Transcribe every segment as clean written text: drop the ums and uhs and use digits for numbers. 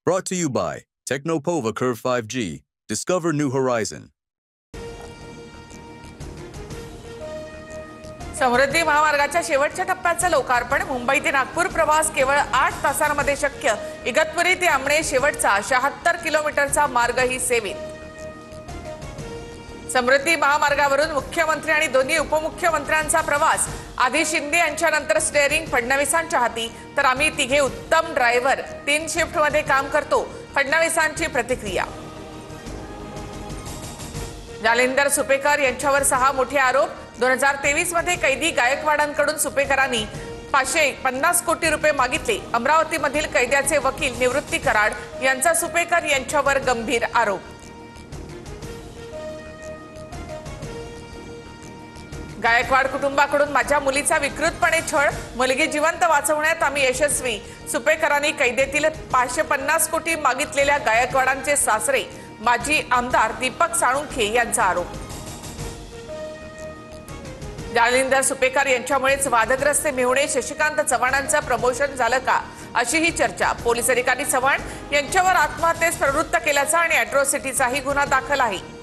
Brought to you by Technopova Curve 5G. Discover new horizon. समृद्धी महामार्गाच्या शेवटच्या टप्प्याचं लोकार्पण. मुंबई ते नागपूर प्रवास केवळ 8 तासांमध्ये शक्य. इगतपुरी ते आमणे शेवटचा 76 किलोमीटरचा मार्गही सेवेत. समृद्धी महामार्गावरून मुख्यमंत्री आणि दोन्ही उपमुख्यमंत्र्यांचा प्रवास. आधी शिंदे यांच्यानंतर स्टेअरिंग फडणवीसांच्या हाती, तर आम्ही तिघे उत्तम ड्रायव्हर. 3 शिफ्टमध्ये काम करतो. फडणवीसांची प्रतिक्रिया. जालिंदर सुपेकर यांच्यावर 6 मोठे आरोप. 2023 मध्ये कैदी गायकवाडांकडून सुपेकरांनी 550 कोटी रुपये मागितले. अमरावतीमधील कैद्याचे वकील निवृत्ती कराड यांचा सुपेकर यांच्यावर गंभीर आरोप. गायकवाड कुटुंबाकडून माझ्या मुलीचा विकृतपणे छळ. मुलगी जिवंत वाचवण्यात आम्ही यशस्वी. सुपेकरांनी कैदेतील 550 कोटी मागितलेल्या गायकवाडांचे सासरे माजी आमदार दीपक साळुंखे यांचा आरोप. जालिंदर सुपेकर यांच्यामुळेच वादग्रस्त मेहुणे शशिकांत चव्हाणांचं प्रमोशन झालं का, अशी ही चर्चा. पोलीस अधिकारी चव्हाण यांच्यावर आत्महत्येस प्रवृत्त केल्याचा आणि अॅट्रॉसिटीचाही गुन्हा दाखल आहे.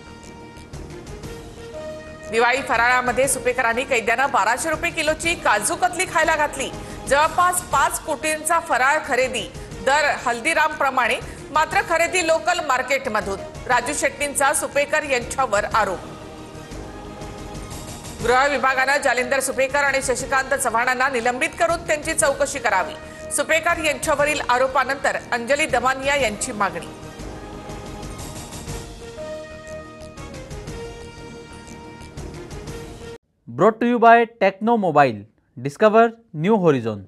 दिवाळी फराळामध्ये सुपेकरांनी कैद्यांना 1200 रुपये किलोची काजू कतली खायला घातली. जवळपास 5 कोटींचा फराळ खरेदी. दर हल्दीराम प्रमाणे, मात्र खरेदी लोकल मार्केटमधून. राजू शेट्टींचा सुपेकर यांच्यावर आरोप. गृह विभागाने जालिंदर सुपेकर आणि शशिकांत चव्हाणांना निलंबित करून त्यांची चौकशी करावी. सुपेकर यांच्यावरील आरोपानंतर अंजली दमानिया यांची मागणी. Brought to you by Techno Mobile. Discover new horizon.